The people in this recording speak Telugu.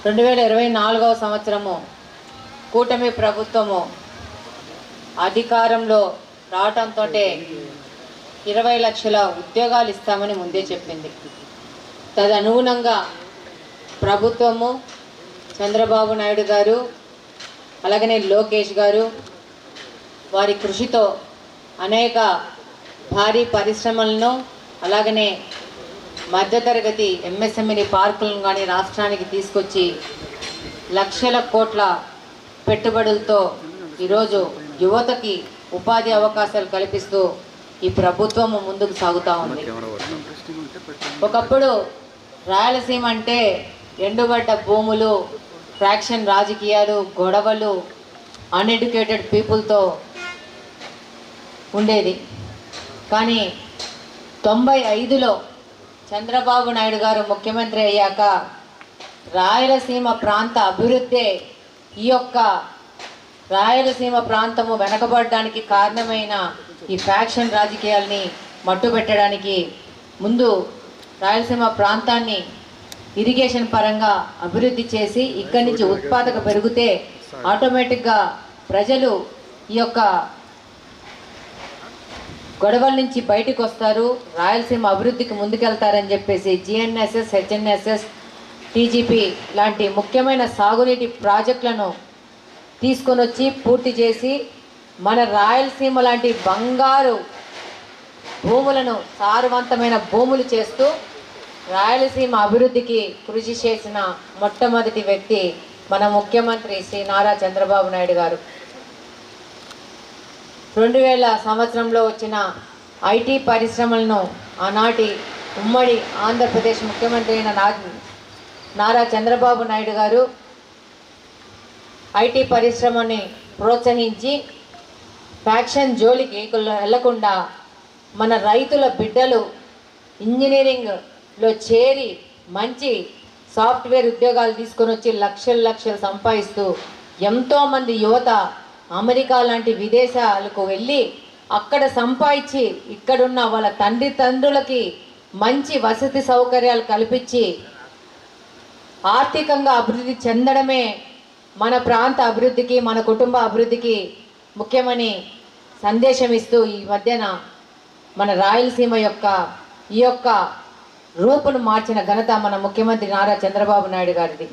2024వ సంవత్సరము కూటమి ప్రభుత్వము అధికారంలో రావడంతో 20 లక్షల ఉద్యోగాలు ఇస్తామని ముందే చెప్పింది. తదనుగుణంగా ప్రభుత్వము చంద్రబాబు నాయుడు గారు అలాగనే లోకేష్ గారు వారి కృషితో అనేక భారీ పరిశ్రమలను అలాగనే మధ్యతరగతి ఎంఎస్ఎంఈ పార్కులను కానీ రాష్ట్రానికి తీసుకొచ్చి లక్షల కోట్ల పెట్టుబడులతో ఈరోజు యువతకి ఉపాధి అవకాశాలు కల్పిస్తూ ఈ ప్రభుత్వం ముందుకు సాగుతూ ఉంది. ఒకప్పుడు రాయలసీమ అంటే ఎండుగడ్డ భూములు, ఫ్రాక్షన్ రాజకీయాలు, గొడవలు, అన్ఎడ్యుకేటెడ్ పీపుల్తో ఉండేది. కానీ 95లో చంద్రబాబు నాయుడు గారు ముఖ్యమంత్రి అయ్యాక రాయలసీమ ప్రాంత అభివృద్ధే ఈ యొక్క రాయలసీమ ప్రాంతము వెనకబడడానికి కారణమైన ఈ ఫ్యాక్షన్ రాజకీయాల్ని మట్టుబెట్టడానికి ముందు రాయలసీమ ప్రాంతాన్ని ఇరిగేషన్ పరంగా అభివృద్ధి చేసి ఇక్కడి నుంచి ఉత్పాదక పెరిగితే ఆటోమేటిక్గా ప్రజలు ఈ యొక్క గొడవల నుంచి బయటకు వస్తారు, రాయలసీమ అభివృద్ధికి ముందుకెళ్తారని చెప్పేసి జిఎన్ఎస్ఎస్, హెచ్ఎన్ఎస్ఎస్, టీజీపీ లాంటి ముఖ్యమైన సాగునీటి ప్రాజెక్టులను తీసుకొని వచ్చి పూర్తి చేసి మన రాయలసీమ లాంటి బంగారు భూములను సారవంతమైన భూములు చేస్తూ రాయలసీమ అభివృద్ధికి కృషి చేసిన మొట్టమొదటి వ్యక్తి మన ముఖ్యమంత్రి శ్రీ నారా చంద్రబాబు నాయుడు గారు. 2000 సంవత్సరంలో వచ్చిన ఐటీ పరిశ్రమలను ఆనాటి ఉమ్మడి ఆంధ్రప్రదేశ్ ముఖ్యమంత్రి అయిన నారా చంద్రబాబు నాయుడు గారు ఐటీ పరిశ్రమని ప్రోత్సహించి ఫ్యాక్షన్ జోలికి వెళ్లకుండా మన రైతుల బిడ్డలు ఇంజనీరింగ్లో చేరి మంచి సాఫ్ట్వేర్ ఉద్యోగాలు తీసుకొని వచ్చి లక్షలు సంపాదిస్తూ ఎంతోమంది యువత అమెరికా లాంటి విదేశాలకు వెళ్ళి అక్కడ సంపాదించి ఇక్కడున్న వాళ్ళ తండ్రులకి మంచి వసతి సౌకర్యాలు కల్పించి ఆర్థికంగా అభివృద్ధి చెందడమే మన ప్రాంత అభివృద్ధికి, మన కుటుంబ అభివృద్ధికి ముఖ్యమని సందేశం ఇస్తూ ఈ మధ్యన మన రాయలసీమ ఈ యొక్క రూపును మార్చిన ఘనత మన ముఖ్యమంత్రి నారా చంద్రబాబు నాయుడు గారిది.